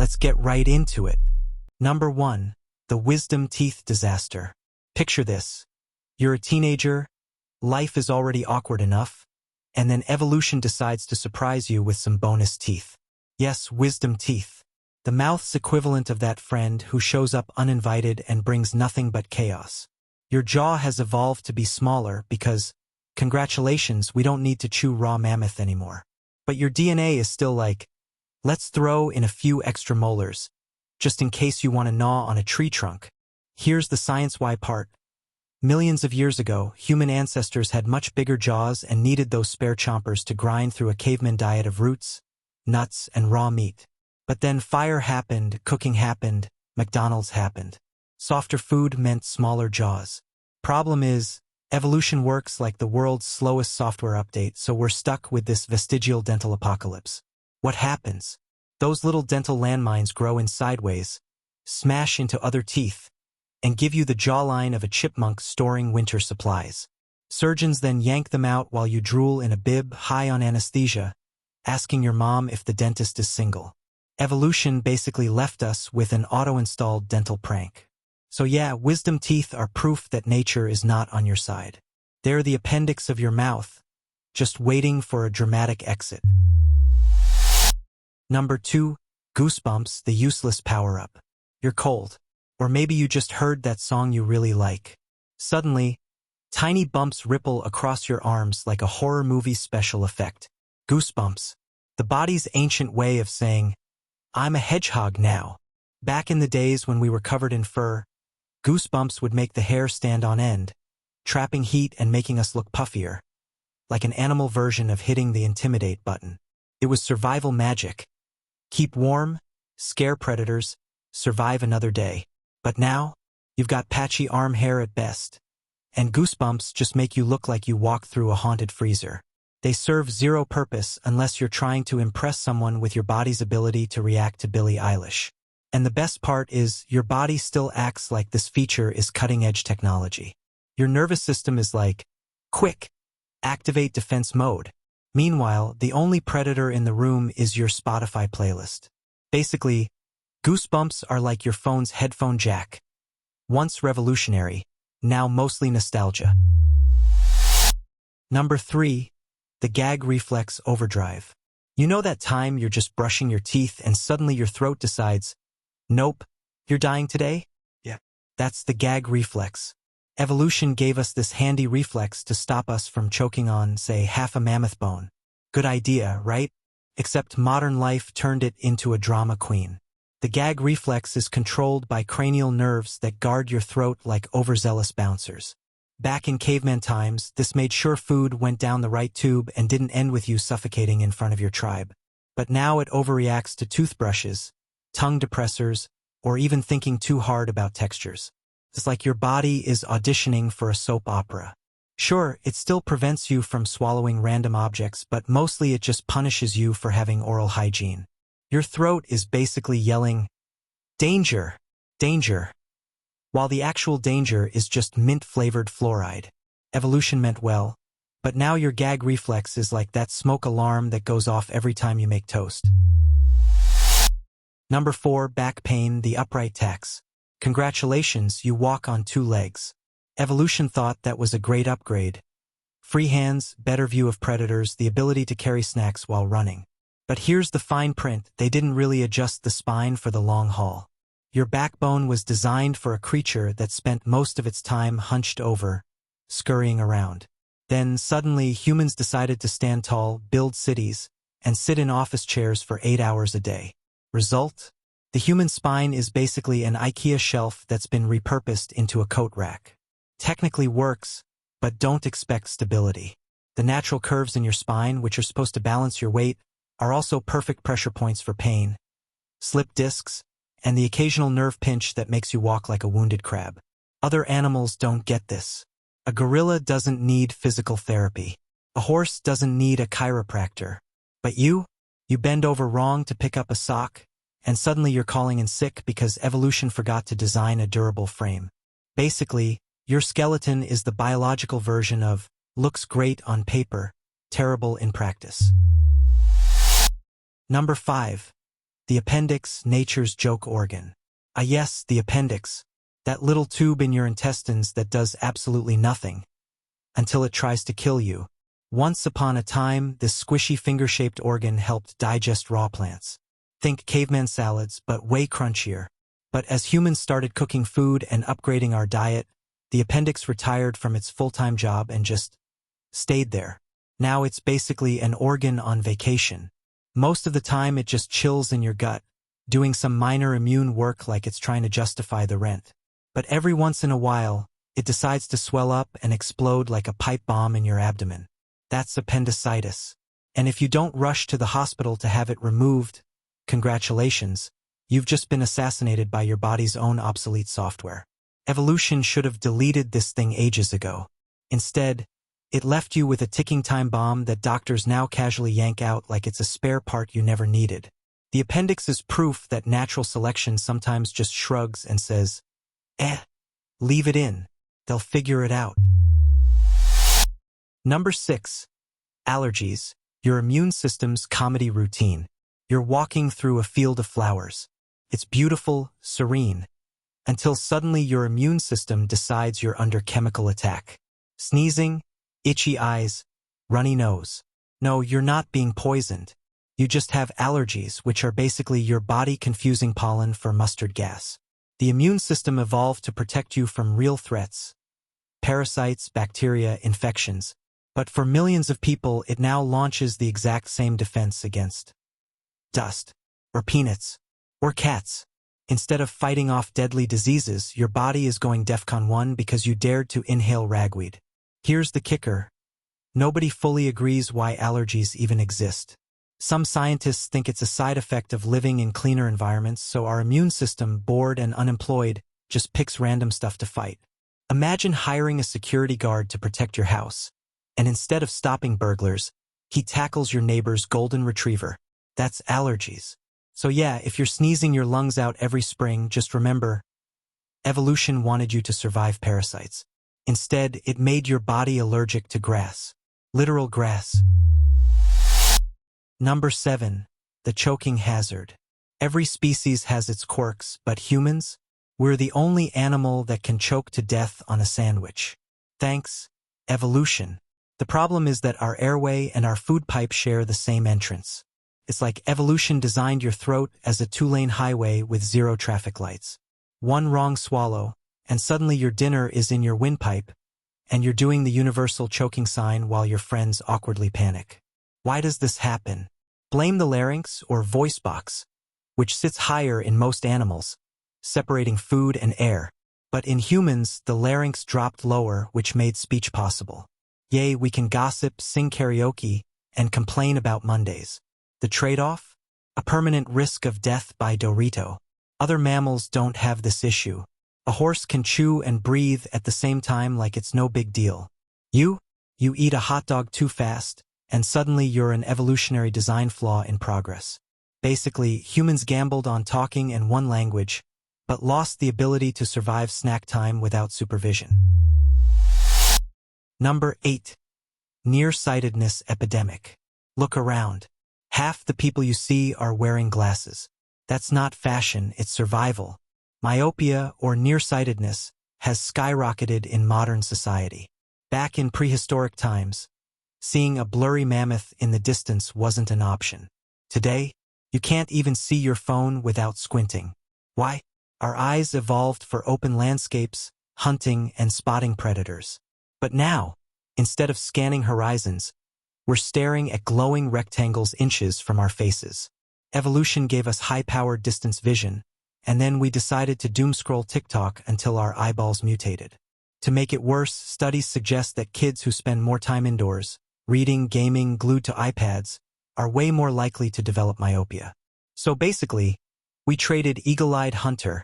Let's get right into it. Number 1. The wisdom teeth disaster. Picture this. You're a teenager, life is already awkward enough, and then evolution decides to surprise you with some bonus teeth. Yes, wisdom teeth. The mouth's equivalent of that friend who shows up uninvited and brings nothing but chaos. Your jaw has evolved to be smaller because, congratulations, we don't need to chew raw mammoth anymore. But your DNA is still like, let's throw in a few extra molars, just in case you want to gnaw on a tree trunk. Here's the science why part. Millions of years ago, human ancestors had much bigger jaws and needed those spare chompers to grind through a caveman diet of roots, nuts, and raw meat. But then fire happened, cooking happened, McDonald's happened. Softer food meant smaller jaws. Problem is, evolution works like the world's slowest software update, so we're stuck with this vestigial dental apocalypse. What happens? Those little dental landmines grow in sideways, smash into other teeth, and give you the jawline of a chipmunk storing winter supplies. Surgeons then yank them out while you drool in a bib high on anesthesia, asking your mom if the dentist is single. Evolution basically left us with an auto-installed dental prank. So yeah, wisdom teeth are proof that nature is not on your side. They're the appendix of your mouth, just waiting for a dramatic exit. Number 2. Goosebumps, the useless power-up. You're cold. Or maybe you just heard that song you really like. Suddenly, tiny bumps ripple across your arms like a horror movie special effect. Goosebumps, the body's ancient way of saying, I'm a hedgehog now. Back in the days when we were covered in fur, goosebumps would make the hair stand on end, trapping heat and making us look puffier, like an animal version of hitting the intimidate button. It was survival magic. Keep warm, scare predators, survive another day. But now, you've got patchy arm hair at best, and goosebumps just make you look like you walked through a haunted freezer. They serve zero purpose unless you're trying to impress someone with your body's ability to react to Billie Eilish. And the best part is, your body still acts like this feature is cutting-edge technology. Your nervous system is like, quick, activate defense mode. Meanwhile, the only predator in the room is your Spotify playlist. Basically, goosebumps are like your phone's headphone jack. Once revolutionary, now mostly nostalgia. Number 3. The Gag Reflex Overdrive. You know that time you're just brushing your teeth and suddenly your throat decides, nope, you're dying today? Yeah. That's the gag reflex. Evolution gave us this handy reflex to stop us from choking on, say, half a mammoth bone. Good idea, right? Except modern life turned it into a drama queen. The gag reflex is controlled by cranial nerves that guard your throat like overzealous bouncers. Back in caveman times, this made sure food went down the right tube and didn't end with you suffocating in front of your tribe. But now it overreacts to toothbrushes, tongue depressors, or even thinking too hard about textures. It's like your body is auditioning for a soap opera. Sure, it still prevents you from swallowing random objects, but mostly it just punishes you for having oral hygiene. Your throat is basically yelling, danger, danger, while the actual danger is just mint-flavored fluoride. Evolution meant well, but now your gag reflex is like that smoke alarm that goes off every time you make toast. Number 4. Back pain, the upright tax. Congratulations, you walk on 2 legs. Evolution thought that was a great upgrade. Free hands, better view of predators, the ability to carry snacks while running. But here's the fine print, they didn't really adjust the spine for the long haul. Your backbone was designed for a creature that spent most of its time hunched over, scurrying around. Then suddenly humans decided to stand tall, build cities, and sit in office chairs for 8 hours a day. Result? The human spine is basically an IKEA shelf that's been repurposed into a coat rack. Technically works, but don't expect stability. The natural curves in your spine, which are supposed to balance your weight, are also perfect pressure points for pain, slip discs, and the occasional nerve pinch that makes you walk like a wounded crab. Other animals don't get this. A gorilla doesn't need physical therapy. A horse doesn't need a chiropractor. But you bend over wrong to pick up a sock, and suddenly you're calling in sick because evolution forgot to design a durable frame. Basically, your skeleton is the biological version of looks great on paper, terrible in practice. Number 5. The appendix, nature's joke organ. Ah yes, the appendix. That little tube in your intestines that does absolutely nothing until it tries to kill you. Once upon a time, this squishy finger-shaped organ helped digest raw plants. Think caveman salads, but way crunchier. But as humans started cooking food and upgrading our diet, the appendix retired from its full-time job and just stayed there. Now it's basically an organ on vacation. Most of the time it just chills in your gut, doing some minor immune work like it's trying to justify the rent. But every once in a while, it decides to swell up and explode like a pipe bomb in your abdomen. That's appendicitis. And if you don't rush to the hospital to have it removed, congratulations, you've just been assassinated by your body's own obsolete software. Evolution should have deleted this thing ages ago. Instead, it left you with a ticking time bomb that doctors now casually yank out like it's a spare part you never needed. The appendix is proof that natural selection sometimes just shrugs and says, leave it in. They'll figure it out. Number 6. Allergies, your immune system's comedy routine. You're walking through a field of flowers. It's beautiful, serene, until suddenly your immune system decides you're under chemical attack. Sneezing, itchy eyes, runny nose. No, you're not being poisoned. You just have allergies, which are basically your body confusing pollen for mustard gas. The immune system evolved to protect you from real threats, parasites, bacteria, infections. But for millions of people, it now launches the exact same defense against dust, or peanuts, or cats. Instead of fighting off deadly diseases, your body is going DEFCON 1 because you dared to inhale ragweed. Here's the kicker. Nobody fully agrees why allergies even exist. Some scientists think it's a side effect of living in cleaner environments, so our immune system, bored and unemployed, just picks random stuff to fight. Imagine hiring a security guard to protect your house, and instead of stopping burglars, he tackles your neighbor's golden retriever. That's allergies. So yeah, if you're sneezing your lungs out every spring, just remember, evolution wanted you to survive parasites. Instead, it made your body allergic to grass. Literal grass. Number 7. The choking hazard. Every species has its quirks, but humans? We're the only animal that can choke to death on a sandwich. Thanks, evolution. The problem is that our airway and our food pipe share the same entrance. It's like evolution designed your throat as a 2-lane highway with 0 traffic lights. One wrong swallow, and suddenly your dinner is in your windpipe, and you're doing the universal choking sign while your friends awkwardly panic. Why does this happen? Blame the larynx or voice box, which sits higher in most animals, separating food and air. But in humans, the larynx dropped lower, which made speech possible. Yay, we can gossip, sing karaoke, and complain about Mondays. The trade-off? A permanent risk of death by Dorito. Other mammals don't have this issue. A horse can chew and breathe at the same time like it's no big deal. You eat a hot dog too fast, and suddenly you're an evolutionary design flaw in progress. Basically, humans gambled on talking in one language, but lost the ability to survive snack time without supervision. Number 8. Nearsightedness Epidemic. Look around. Half the people you see are wearing glasses. That's not fashion, it's survival. Myopia, or nearsightedness, has skyrocketed in modern society. Back in prehistoric times, seeing a blurry mammoth in the distance wasn't an option. Today, you can't even see your phone without squinting. Why? Our eyes evolved for open landscapes, hunting, and spotting predators. But now, instead of scanning horizons, we're staring at glowing rectangles inches from our faces. Evolution gave us high-powered distance vision, and then we decided to doom-scroll TikTok until our eyeballs mutated. To make it worse, studies suggest that kids who spend more time indoors, reading, gaming, glued to iPads, are way more likely to develop myopia. So basically, we traded eagle-eyed hunter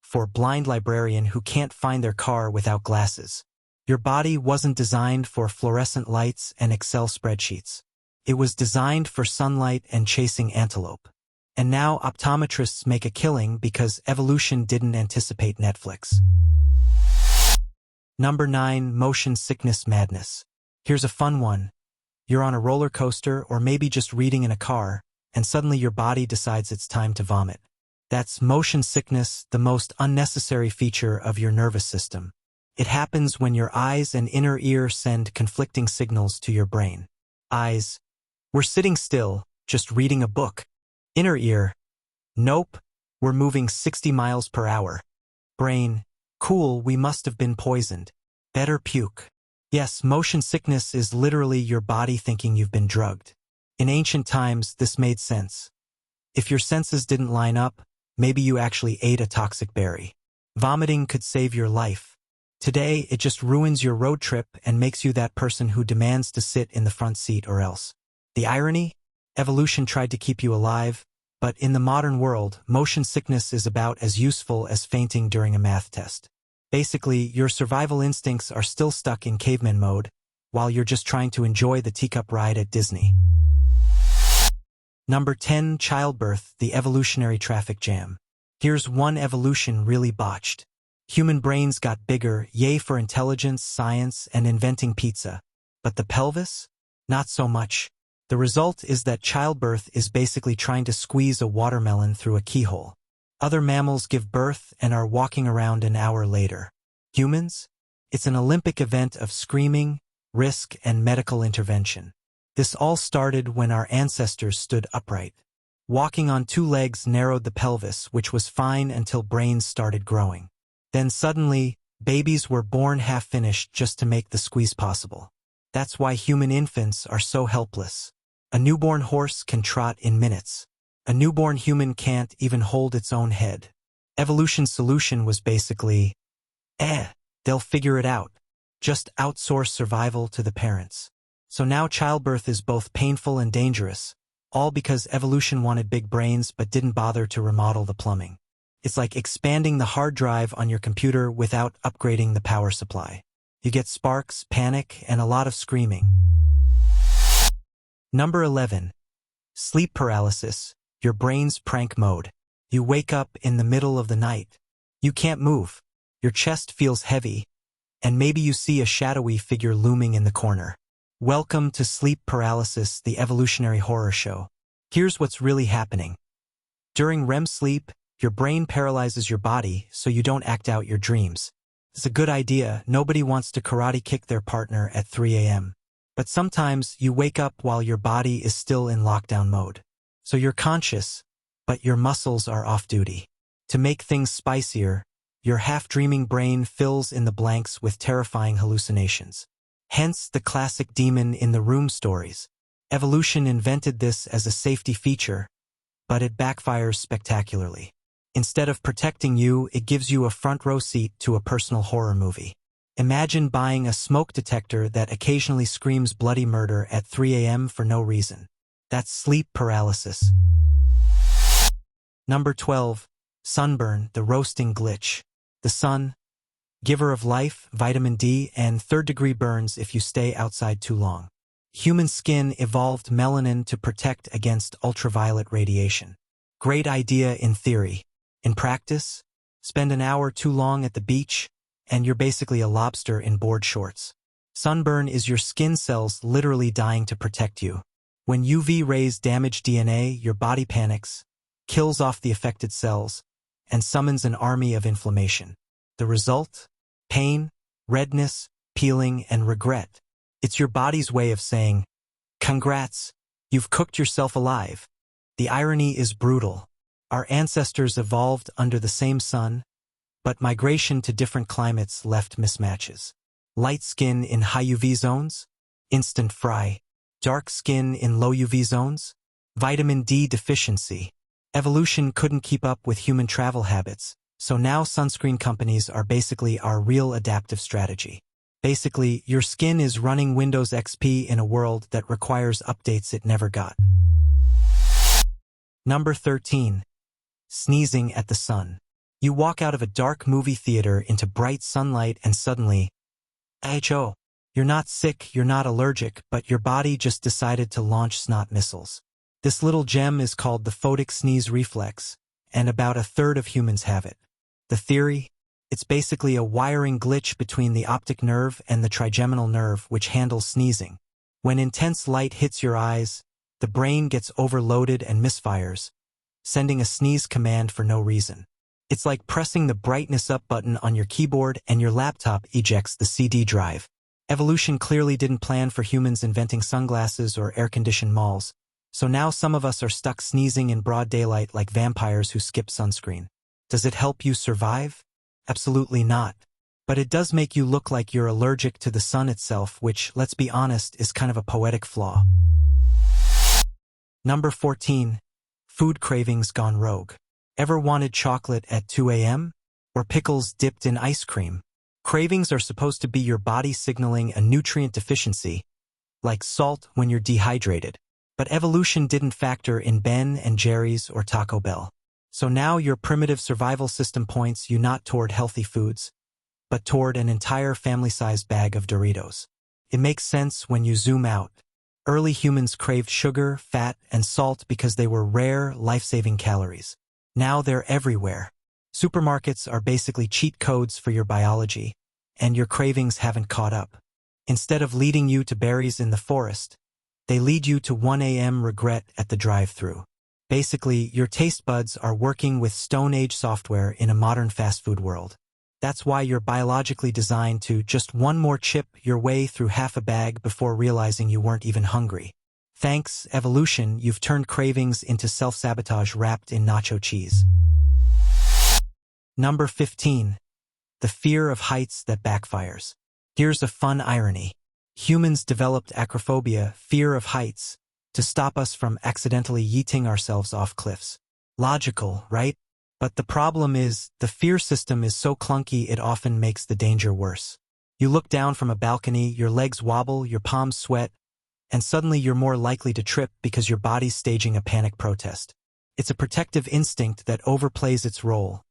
for blind librarian who can't find their car without glasses. Your body wasn't designed for fluorescent lights and Excel spreadsheets. It was designed for sunlight and chasing antelope. And now optometrists make a killing because evolution didn't anticipate Netflix. Number 9. Motion sickness madness. Here's a fun one. You're on a roller coaster or maybe just reading in a car, and suddenly your body decides it's time to vomit. That's motion sickness, the most unnecessary feature of your nervous system. It happens when your eyes and inner ear send conflicting signals to your brain. Eyes: we're sitting still, just reading a book. Inner ear: nope, we're moving 60 miles per hour. Brain: cool, we must have been poisoned. Better puke. Yes, motion sickness is literally your body thinking you've been drugged. In ancient times, this made sense. If your senses didn't line up, maybe you actually ate a toxic berry. Vomiting could save your life. Today, it just ruins your road trip and makes you that person who demands to sit in the front seat or else. The irony? Evolution tried to keep you alive, but in the modern world, motion sickness is about as useful as fainting during a math test. Basically, your survival instincts are still stuck in caveman mode, while you're just trying to enjoy the teacup ride at Disney. Number 10. Childbirth, the evolutionary traffic jam. Here's one evolution really botched. Human brains got bigger, yay for intelligence, science, and inventing pizza. But the pelvis? Not so much. The result is that childbirth is basically trying to squeeze a watermelon through a keyhole. Other mammals give birth and are walking around an hour later. Humans? It's an Olympic event of screaming, risk, and medical intervention. This all started when our ancestors stood upright. Walking on two legs narrowed the pelvis, which was fine until brains started growing. Then suddenly, babies were born half-finished just to make the squeeze possible. That's why human infants are so helpless. A newborn horse can trot in minutes. A newborn human can't even hold its own head. Evolution's solution was basically, they'll figure it out. Just outsource survival to the parents. So now childbirth is both painful and dangerous, all because evolution wanted big brains but didn't bother to remodel the plumbing. It's like expanding the hard drive on your computer without upgrading the power supply. You get sparks, panic, and a lot of screaming. Number 11. Sleep paralysis, your brain's prank mode. You wake up in the middle of the night. You can't move. Your chest feels heavy, and maybe you see a shadowy figure looming in the corner. Welcome to sleep paralysis, the evolutionary horror show. Here's what's really happening. During REM sleep, your brain paralyzes your body so you don't act out your dreams. It's a good idea. Nobody wants to karate kick their partner at 3 a.m. But sometimes you wake up while your body is still in lockdown mode. So you're conscious, but your muscles are off duty. To make things spicier, your half-dreaming brain fills in the blanks with terrifying hallucinations. Hence the classic demon in the room stories. Evolution invented this as a safety feature, but it backfires spectacularly. Instead of protecting you, it gives you a front-row seat to a personal horror movie. Imagine buying a smoke detector that occasionally screams bloody murder at 3 a.m. for no reason. That's sleep paralysis. Number 12. Sunburn, the roasting glitch. The sun, giver of life, vitamin D, and third-degree burns if you stay outside too long. Human skin evolved melanin to protect against ultraviolet radiation. Great idea in theory. In practice, spend an hour too long at the beach, and you're basically a lobster in board shorts. Sunburn is your skin cells literally dying to protect you. When UV rays damage DNA, your body panics, kills off the affected cells, and summons an army of inflammation. The result? Pain, redness, peeling, and regret. It's your body's way of saying, congrats, you've cooked yourself alive. The irony is brutal. Our ancestors evolved under the same sun, but migration to different climates left mismatches. Light skin in high UV zones? Instant fry. Dark skin in low UV zones? Vitamin D deficiency. Evolution couldn't keep up with human travel habits, so now sunscreen companies are basically our real adaptive strategy. Basically, your skin is running Windows XP in a world that requires updates it never got. Number 13. Sneezing at the sun. You walk out of a dark movie theater into bright sunlight and suddenly, HO. You're not sick, you're not allergic, but your body just decided to launch snot missiles. This little gem is called the photic sneeze reflex, and about a third of humans have it. The theory? It's basically a wiring glitch between the optic nerve and the trigeminal nerve which handles sneezing. When intense light hits your eyes, The brain gets overloaded and misfires, sending a sneeze command for no reason. It's like pressing the brightness up button on your keyboard and your laptop ejects the CD drive. Evolution clearly didn't plan for humans inventing sunglasses or air-conditioned malls, so now some of us are stuck sneezing in broad daylight like vampires who skip sunscreen. Does it help you survive? Absolutely not. But it does make you look like you're allergic to the sun itself, which, let's be honest, is kind of a poetic flaw. Number 14. Food cravings gone rogue. Ever wanted chocolate at 2 a.m.? Or pickles dipped in ice cream? Cravings are supposed to be your body signaling a nutrient deficiency, like salt when you're dehydrated. But evolution didn't factor in Ben and Jerry's or Taco Bell. So now your primitive survival system points you not toward healthy foods, but toward an entire family-sized bag of Doritos. It makes sense when you zoom out. Early humans craved sugar, fat, and salt because they were rare, life-saving calories. Now they're everywhere. Supermarkets are basically cheat codes for your biology, and your cravings haven't caught up. Instead of leading you to berries in the forest, they lead you to 1 a.m. regret at the drive-thru. Basically, your taste buds are working with Stone Age software in a modern fast food world. That's why you're biologically designed to just one more chip your way through half a bag before realizing you weren't even hungry. Thanks, evolution, you've turned cravings into self-sabotage wrapped in nacho cheese. Number 15. The fear of heights that backfires. Here's a fun irony. Humans developed acrophobia, fear of heights, to stop us from accidentally yeeting ourselves off cliffs. Logical, right? But the problem is, the fear system is so clunky it often makes the danger worse. You look down from a balcony, your legs wobble, your palms sweat, and suddenly you're more likely to trip because your body's staging a panic protest. It's a protective instinct that overplays its role,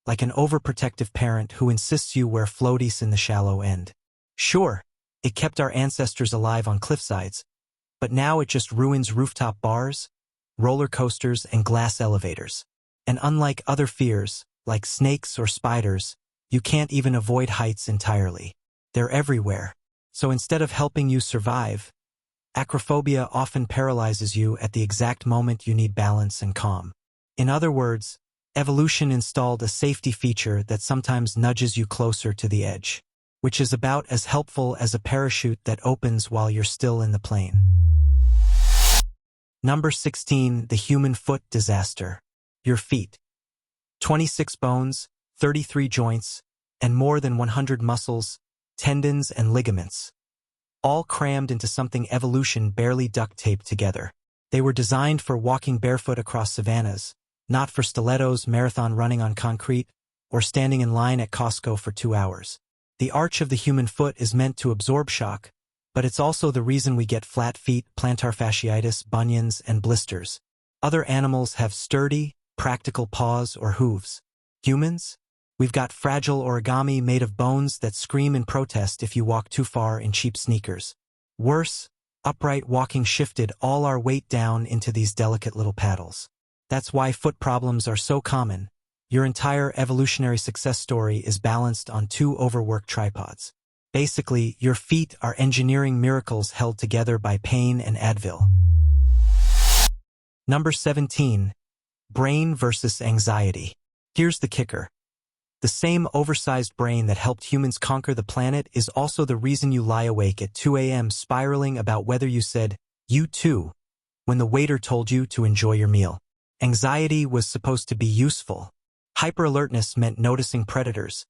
like an overprotective parent who insists you wear floaties in the shallow end. Sure, it kept our ancestors alive on cliffsides, but now it just ruins rooftop bars, roller coasters, and glass elevators. And unlike other fears, like snakes or spiders, you can't even avoid heights entirely. They're everywhere. So instead of helping you survive, acrophobia often paralyzes you at the exact moment you need balance and calm. In other words, evolution installed a safety feature that sometimes nudges you closer to the edge, which is about as helpful as a parachute that opens while you're still in the plane. Number 16. The human foot disaster. Your feet. 26 bones, 33 joints, and more than 100 muscles, tendons, and ligaments. All crammed into something evolution barely duct-taped together. They were designed for walking barefoot across savannas, not for stilettos, marathon running on concrete, or standing in line at Costco for 2 hours. The arch of the human foot is meant to absorb shock, but it's also the reason we get flat feet, plantar fasciitis, bunions, and blisters. Other animals have sturdy, practical paws or hooves. Humans? We've got fragile origami made of bones that scream in protest if you walk too far in cheap sneakers. Worse, upright walking shifted all our weight down into these delicate little paddles. That's why foot problems are so common. Your entire evolutionary success story is balanced on 2 overworked tripods. Basically, your feet are engineering miracles held together by pain and Advil. Number 17. Brain versus anxiety. Here's the kicker. The same oversized brain that helped humans conquer the planet is also the reason you lie awake at 2 a.m. spiraling about whether you said, "you too," when the waiter told you to enjoy your meal. Anxiety was supposed to be useful. Hyperalertness meant noticing predators,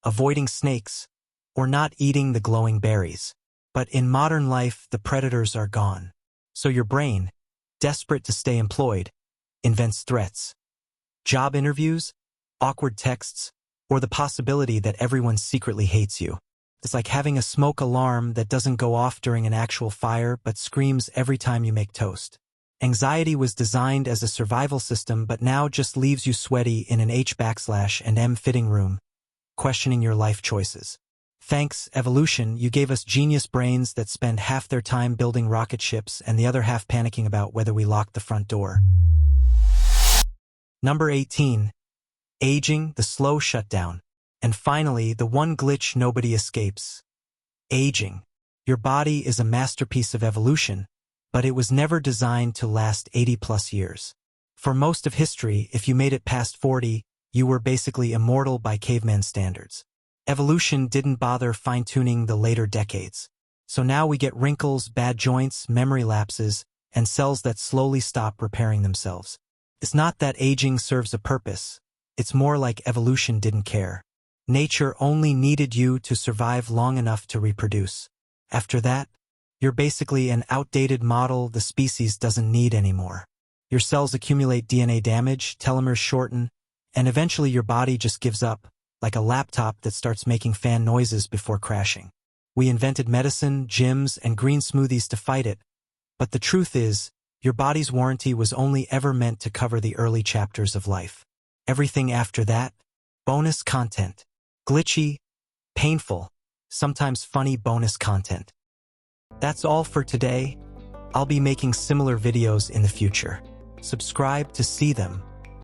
avoiding snakes, or not eating the glowing berries. But in modern life, the predators are gone. So your brain, desperate to stay employed, invents threats. Job interviews, awkward texts, or the possibility that everyone secretly hates you. It's like having a smoke alarm that doesn't go off during an actual fire but screams every time you make toast. Anxiety was designed as a survival system but now just leaves you sweaty in an H/M fitting room, questioning your life choices. Thanks, evolution, you gave us genius brains that spend half their time building rocket ships and the other half panicking about whether we locked the front door. Number 18. Aging, the slow shutdown. And finally, the one glitch nobody escapes. Aging. Your body is a masterpiece of evolution, but it was never designed to last 80+ years. For most of history, if you made it past 40, you were basically immortal by caveman standards. Evolution didn't bother fine-tuning the later decades. So now we get wrinkles, bad joints, memory lapses, and cells that slowly stop repairing themselves. It's not that aging serves a purpose. It's more like evolution didn't care. Nature only needed you to survive long enough to reproduce. After that, you're basically an outdated model the species doesn't need anymore. Your cells accumulate DNA damage, telomeres shorten, and eventually your body just gives up, like a laptop that starts making fan noises before crashing. We invented medicine, gyms, and green smoothies to fight it, but the truth is, your body's warranty was only ever meant to cover the early chapters of life. Everything after that, bonus content. Glitchy, painful, sometimes funny bonus content. That's all for today. I'll be making similar videos in the future. Subscribe to see them.